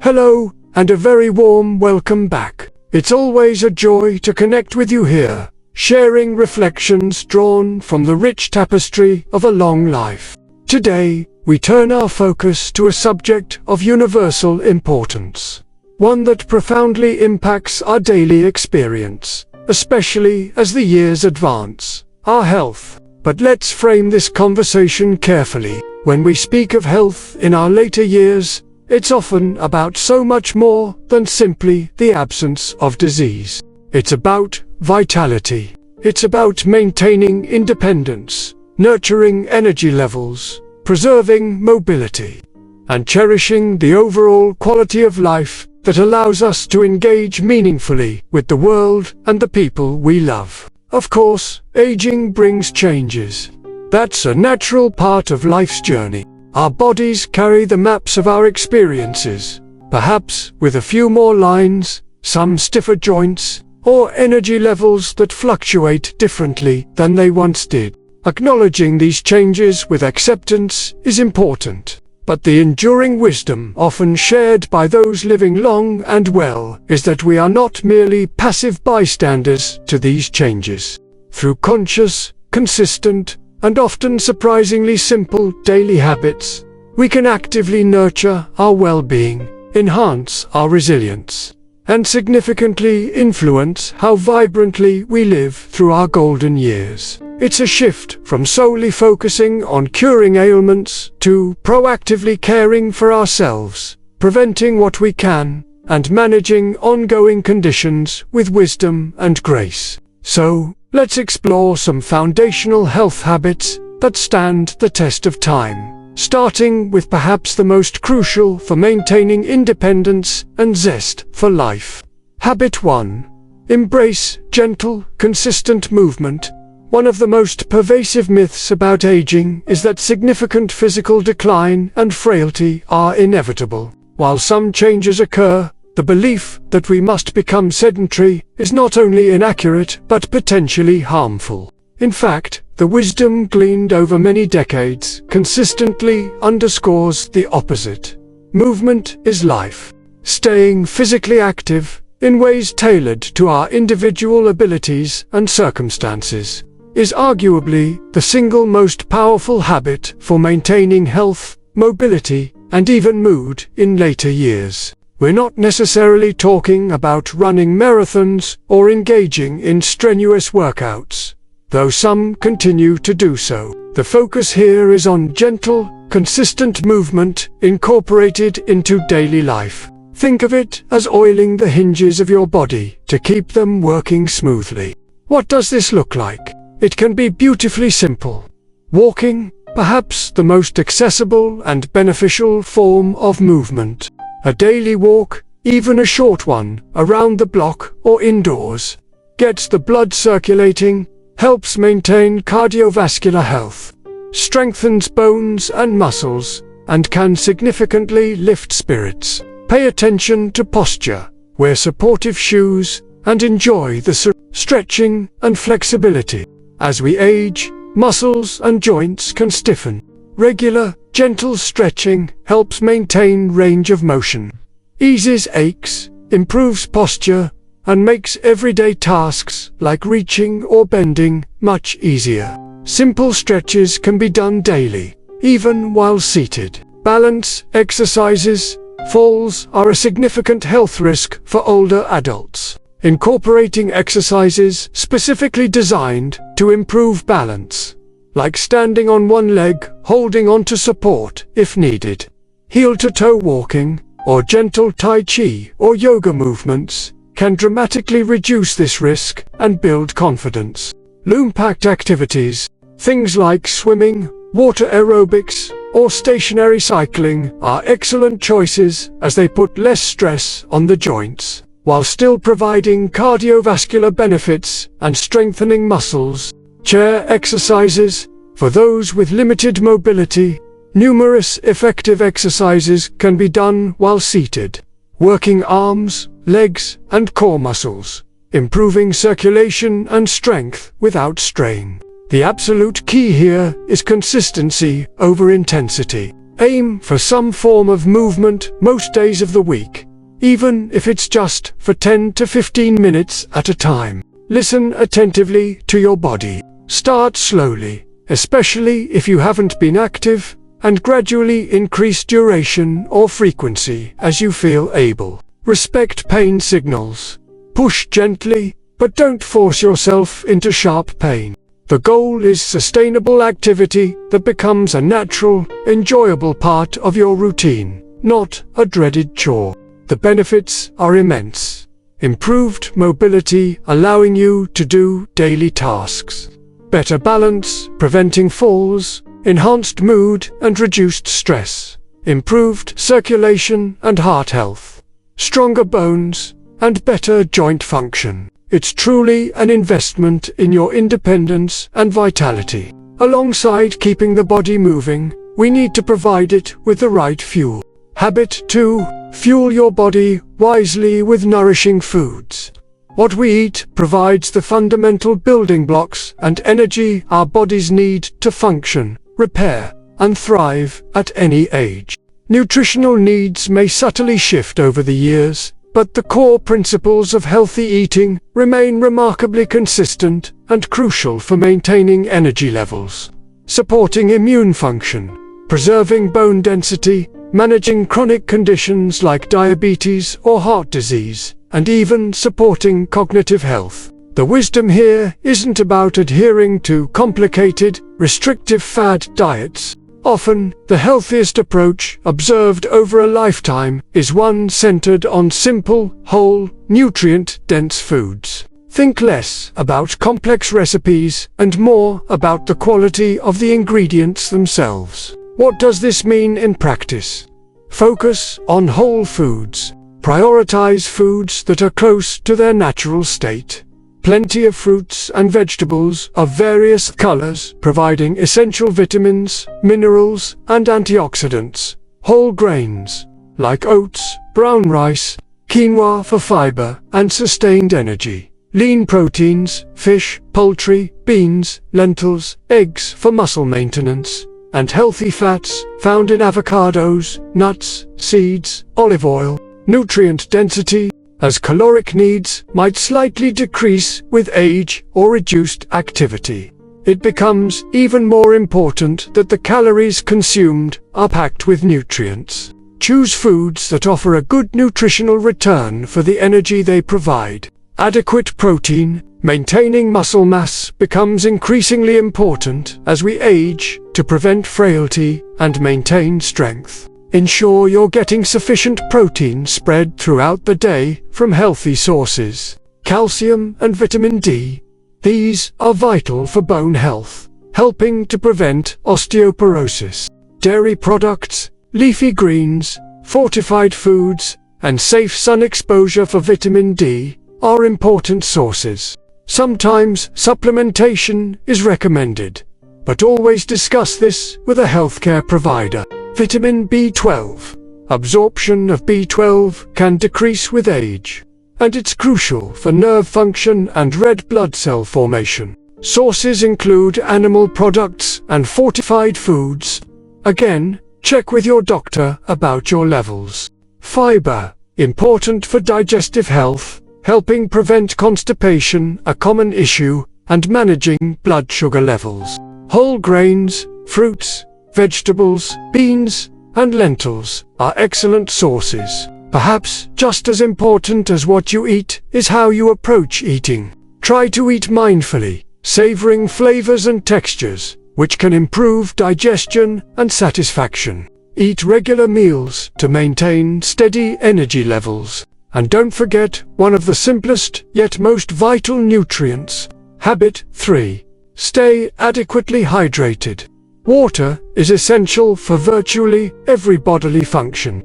Hello, and a very warm welcome back. It's always a joy to connect with you here, sharing reflections drawn from the rich tapestry of a long life. Today, we turn our focus to a subject of universal importance, one that profoundly impacts our daily experience, especially as the years advance: our health. But let's frame this conversation carefully. When we speak of health in our later years, it's often about so much more than simply the absence of disease. It's about vitality. It's about maintaining independence, nurturing energy levels, preserving mobility, and cherishing the overall quality of life that allows us to engage meaningfully with the world and the people we love. Of course, aging brings changes. That's a natural part of life's journey. Our bodies carry the maps of our experiences, perhaps with a few more lines, some stiffer joints, or energy levels that fluctuate differently than they once did. Acknowledging these changes with acceptance is important. But the enduring wisdom often shared by those living long and well is that we are not merely passive bystanders to these changes. Through conscious, consistent, and often surprisingly simple daily habits, we can actively nurture our well-being, enhance our resilience, and significantly influence how vibrantly we live through our golden years. It's a shift from solely focusing on curing ailments to proactively caring for ourselves, preventing what we can, and managing ongoing conditions with wisdom and grace. So, let's explore some foundational health habits that stand the test of time, starting with perhaps the most crucial for maintaining independence and zest for life. Habit 1. Embrace gentle, consistent movement. One of the most pervasive myths about aging is that significant physical decline and frailty are inevitable. While some changes occur, the belief that we must become sedentary is not only inaccurate but potentially harmful. In fact, the wisdom gleaned over many decades consistently underscores the opposite. Movement is life. Staying physically active, in ways tailored to our individual abilities and circumstances, is arguably the single most powerful habit for maintaining health, mobility, and even mood in later years. We're not necessarily talking about running marathons or engaging in strenuous workouts, though some continue to do so. The focus here is on gentle, consistent movement incorporated into daily life. Think of it as oiling the hinges of your body to keep them working smoothly. What does this look like? It can be beautifully simple. Walking, perhaps the most accessible and beneficial form of movement. A daily walk, even a short one, around the block or indoors, gets the blood circulating, helps maintain cardiovascular health, strengthens bones and muscles, and can significantly lift spirits. Pay attention to posture. Wear supportive shoes, and enjoy the stretching and flexibility. As we age, muscles and joints can stiffen. Regular, gentle stretching helps maintain range of motion, eases aches, improves posture, and makes everyday tasks like reaching or bending much easier. Simple stretches can be done daily, even while seated. Balance exercises. Falls are a significant health risk for older adults. Incorporating exercises specifically designed to improve balance, like standing on one leg, holding onto support if needed, heel-to-toe walking, or gentle Tai Chi or yoga movements, can dramatically reduce this risk and build confidence. Low-impact activities, things like swimming, water aerobics, or stationary cycling, are excellent choices as they put less stress on the joints, while still providing cardiovascular benefits and strengthening muscles. Chair exercises. For those with limited mobility, numerous effective exercises can be done while seated, working arms, legs, and core muscles, improving circulation and strength without strain. The absolute key here is consistency over intensity. Aim for some form of movement most days of the week, even if it's just for 10 to 15 minutes at a time. Listen attentively to your body. Start slowly, especially if you haven't been active, and gradually increase duration or frequency as you feel able. Respect pain signals. Push gently, but don't force yourself into sharp pain. The goal is sustainable activity that becomes a natural, enjoyable part of your routine, not a dreaded chore. The benefits are immense. Improved mobility, allowing you to do daily tasks. Better balance, preventing falls. Enhanced mood and reduced stress. Improved circulation and heart health. Stronger bones and better joint function. It's truly an investment in your independence and vitality. Alongside keeping the body moving, we need to provide it with the right fuel. Habit 2. Fuel your body wisely with nourishing foods. What we eat provides the fundamental building blocks and energy our bodies need to function, repair, and thrive at any age. Nutritional needs may subtly shift over the years, but the core principles of healthy eating remain remarkably consistent and crucial for maintaining energy levels, supporting immune function, preserving bone density, managing chronic conditions like diabetes or heart disease, and even supporting cognitive health. The wisdom here isn't about adhering to complicated, restrictive fad diets. Often, the healthiest approach observed over a lifetime is one centered on simple, whole, nutrient-dense foods. Think less about complex recipes and more about the quality of the ingredients themselves. What does this mean in practice? Focus on whole foods. Prioritize foods that are close to their natural state. Plenty of fruits and vegetables of various colors, providing essential vitamins, minerals, and antioxidants. Whole grains, like oats, brown rice, quinoa for fiber and sustained energy. Lean proteins, fish, poultry, beans, lentils, eggs for muscle maintenance. And healthy fats, found in avocados, nuts, seeds, olive oil. Nutrient density, as caloric needs might slightly decrease with age or reduced activity. It becomes even more important that the calories consumed are packed with nutrients. Choose foods that offer a good nutritional return for the energy they provide. Adequate protein. Maintaining muscle mass becomes increasingly important as we age to prevent frailty and maintain strength. Ensure you're getting sufficient protein spread throughout the day from healthy sources. Calcium and vitamin D. These are vital for bone health, helping to prevent osteoporosis. Dairy products, leafy greens, fortified foods, and safe sun exposure for vitamin D are important sources. Sometimes supplementation is recommended, but always discuss this with a healthcare provider. Vitamin B12. Absorption of B12 can decrease with age, and it's crucial for nerve function and red blood cell formation. Sources include animal products and fortified foods. Again, check with your doctor about your levels. Fiber. Important for digestive health, helping prevent constipation, a common issue, and managing blood sugar levels. Whole grains, fruits, vegetables, beans, and lentils are excellent sources. Perhaps just as important as what you eat is how you approach eating. Try to eat mindfully, savoring flavors and textures, which can improve digestion and satisfaction. Eat regular meals to maintain steady energy levels. And don't forget one of the simplest yet most vital nutrients. Habit 3. Stay adequately hydrated. Water is essential for virtually every bodily function.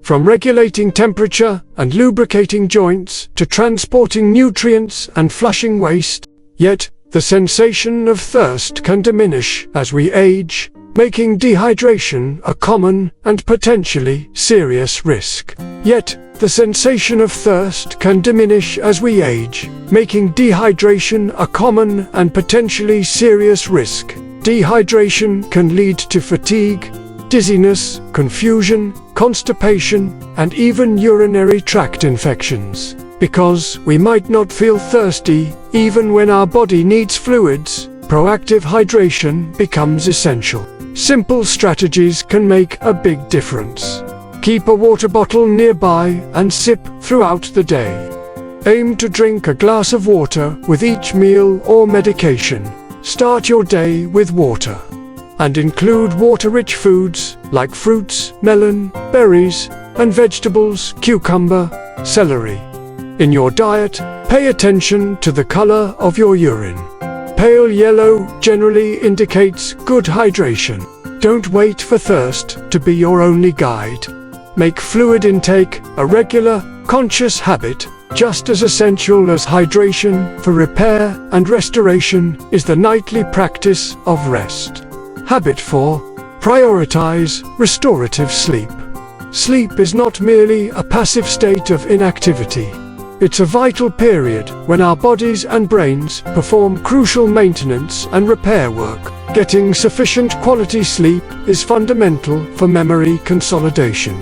From regulating temperature and lubricating joints to transporting nutrients and flushing waste. Yet, the sensation of thirst can diminish as we age, making dehydration a common and potentially serious risk. Dehydration can lead to fatigue, dizziness, confusion, constipation, and even urinary tract infections. Because we might not feel thirsty, even when our body needs fluids, proactive hydration becomes essential. Simple strategies can make a big difference. Keep a water bottle nearby and sip throughout the day. Aim to drink a glass of water with each meal or medication. Start your day with water. And include water-rich foods like fruits, melon, berries, and vegetables, cucumber, celery. In your diet, pay attention to the color of your urine. Pale yellow generally indicates good hydration. Don't wait for thirst to be your only guide. Make fluid intake a regular, conscious habit. Just as essential as hydration for repair and restoration is the nightly practice of rest. Habit 4. Prioritize restorative sleep. Sleep is not merely a passive state of inactivity. It's a vital period when our bodies and brains perform crucial maintenance and repair work. Getting sufficient quality sleep is fundamental for memory consolidation,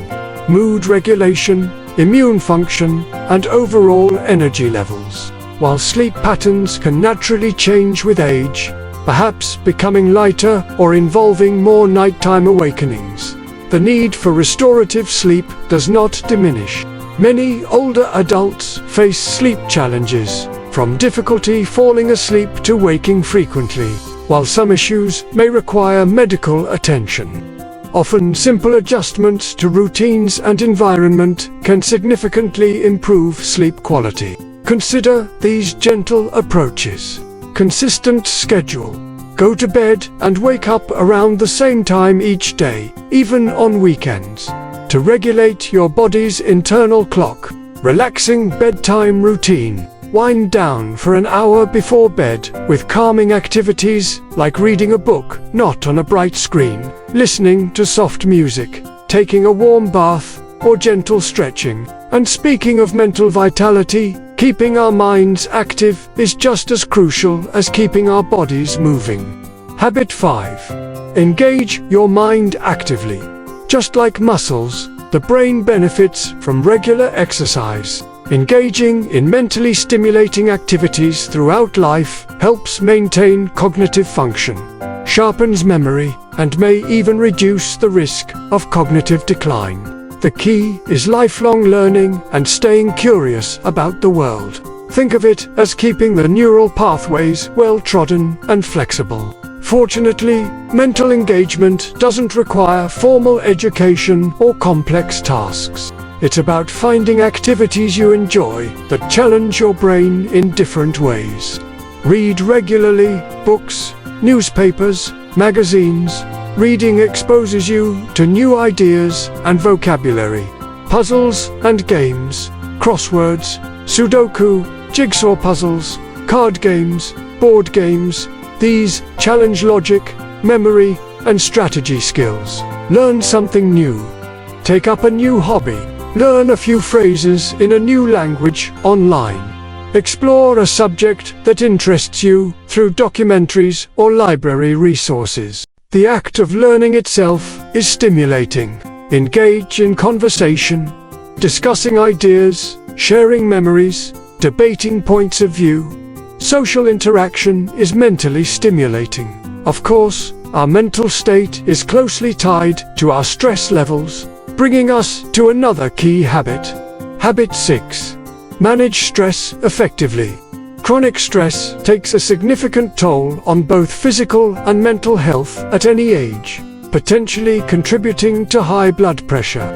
mood regulation, immune function, and overall energy levels. While sleep patterns can naturally change with age, perhaps becoming lighter or involving more nighttime awakenings, the need for restorative sleep does not diminish. Many older adults face sleep challenges, from difficulty falling asleep to waking frequently, while some issues may require medical attention. Often simple adjustments to routines and environment can significantly improve sleep quality. Consider these gentle approaches. Consistent schedule. Go to bed and wake up around the same time each day, even on weekends, to regulate your body's internal clock. Relaxing bedtime routine. Wind down for an hour before bed with calming activities like reading a book, not on a bright screen, listening to soft music, taking a warm bath, or gentle stretching. And speaking of mental vitality, keeping our minds active is just as crucial as keeping our bodies moving. Habit 5. Engage your mind actively. Just like muscles, the brain benefits from regular exercise. Engaging in mentally stimulating activities throughout life helps maintain cognitive function, sharpens memory, and may even reduce the risk of cognitive decline. The key is lifelong learning and staying curious about the world. Think of it as keeping the neural pathways well-trodden and flexible. Fortunately, mental engagement doesn't require formal education or complex tasks. It's about finding activities you enjoy that challenge your brain in different ways. Read regularly, books, newspapers, magazines. Reading exposes you to new ideas and vocabulary. Puzzles and games, crosswords, Sudoku, jigsaw puzzles, card games, board games. These challenge logic, memory, and strategy skills. Learn something new. Take up a new hobby. Learn a few phrases in a new language online. Explore a subject that interests you through documentaries or library resources. The act of learning itself is stimulating. Engage in conversation, discussing ideas, sharing memories, debating points of view. Social interaction is mentally stimulating. Of course, our mental state is closely tied to our stress levels, bringing us to another key habit. Habit 6. Manage stress effectively. Chronic stress takes a significant toll on both physical and mental health at any age, potentially contributing to high blood pressure,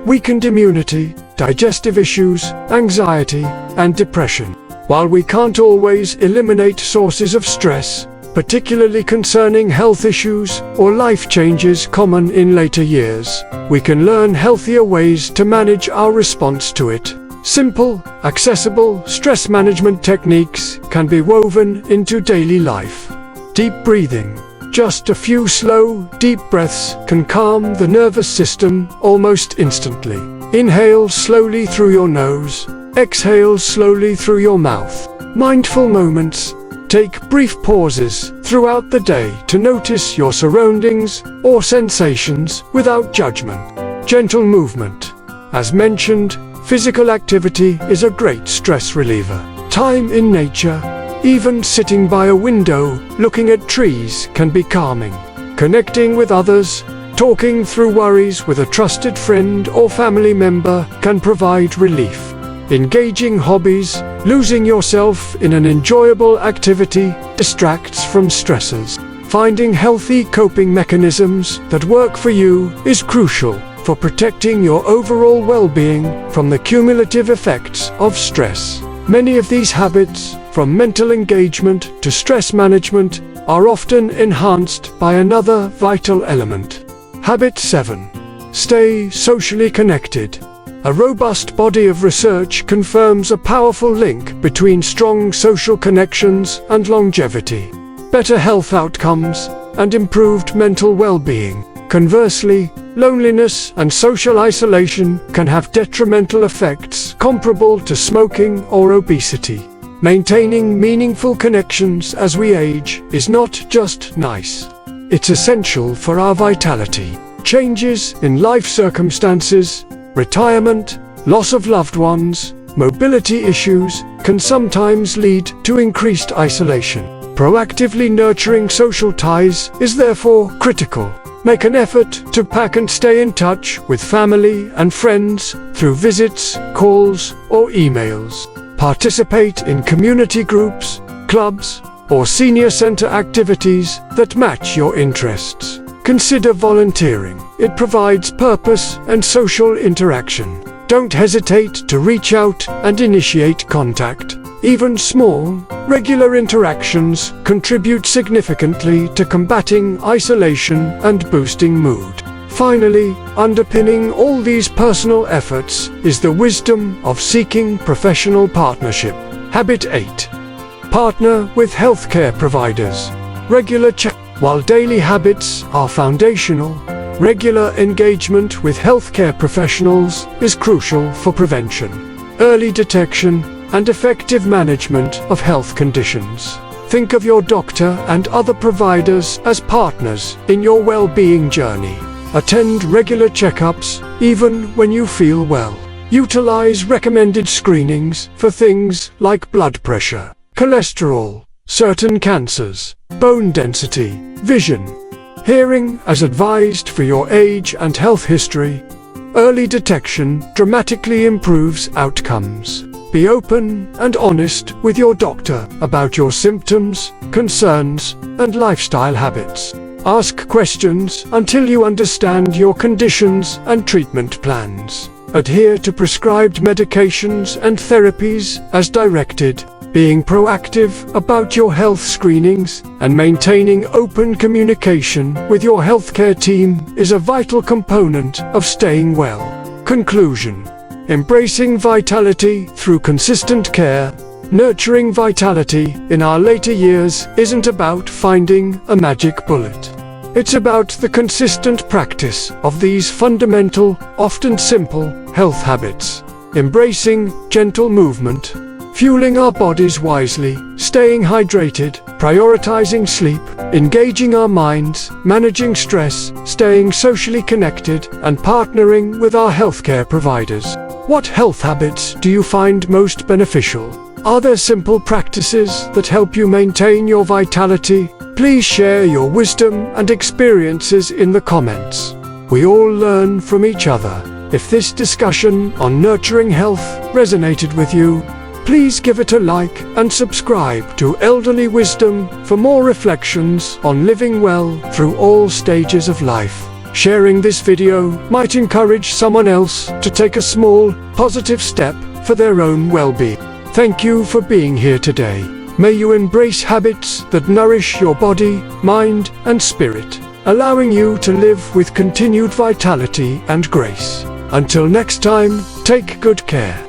weakened immunity, digestive issues, anxiety, and depression. While we can't always eliminate sources of stress, particularly concerning health issues or life changes common in later years, we can learn healthier ways to manage our response to it. Simple, accessible stress management techniques can be woven into daily life. Deep breathing. Just a few slow, deep breaths can calm the nervous system almost instantly. Inhale slowly through your nose. Exhale slowly through your mouth. Mindful moments, Take brief pauses throughout the day to notice your surroundings or sensations without judgment. Gentle movement. As mentioned, physical activity is a great stress reliever. Time in nature, even sitting by a window looking at trees, can be calming. Connecting with others, talking through worries with a trusted friend or family member can provide relief. Engaging hobbies, losing yourself in an enjoyable activity, distracts from stressors. Finding healthy coping mechanisms that work for you is crucial for protecting your overall well-being from the cumulative effects of stress. Many of these habits, from mental engagement to stress management, are often enhanced by another vital element. Habit 7. Stay socially connected. A robust body of research confirms a powerful link between strong social connections and longevity, better health outcomes, and improved mental well-being. Conversely, loneliness and social isolation can have detrimental effects comparable to smoking or obesity. Maintaining meaningful connections as we age is not just nice. It's essential for our vitality. Changes in life circumstances, retirement, loss of loved ones, mobility issues can sometimes lead to increased isolation. Proactively nurturing social ties is therefore critical. Make an effort to pack and stay in touch with family and friends through visits, calls, or emails. Participate in community groups, clubs, or senior center activities that match your interests. Consider volunteering. It provides purpose and social interaction. Don't hesitate to reach out and initiate contact. Even small, regular interactions contribute significantly to combating isolation and boosting mood. Finally, underpinning all these personal efforts is the wisdom of seeking professional partnership. Habit 8. Partner with healthcare providers. Regular check. While daily habits are foundational, regular engagement with healthcare professionals is crucial for prevention, early detection, and effective management of health conditions. Think of your doctor and other providers as partners in your well-being journey. Attend regular checkups, even when you feel well. Utilize recommended screenings for things like blood pressure, cholesterol, certain cancers, bone density, vision, hearing as advised for your age and health history. Early detection dramatically improves outcomes. Be open and honest with your doctor about your symptoms, concerns, and lifestyle habits. Ask questions until you understand your conditions and treatment plans. Adhere to prescribed medications and therapies as directed. Being proactive about your health screenings and maintaining open communication with your healthcare team is a vital component of staying well. Conclusion. Embracing vitality through consistent care. Nurturing vitality in our later years isn't about finding a magic bullet. It's about the consistent practice of these fundamental, often simple, health habits. Embracing gentle movement, fueling our bodies wisely, staying hydrated, prioritizing sleep, engaging our minds, managing stress, staying socially connected, and partnering with our healthcare providers. What health habits do you find most beneficial? Are there simple practices that help you maintain your vitality? Please share your wisdom and experiences in the comments. We all learn from each other. If this discussion on nurturing health resonated with you, please give it a like and subscribe to Elderly Wisdom for more reflections on living well through all stages of life. Sharing this video might encourage someone else to take a small, positive step for their own well-being. Thank you for being here today. May you embrace habits that nourish your body, mind, and spirit, allowing you to live with continued vitality and grace. Until next time, take good care.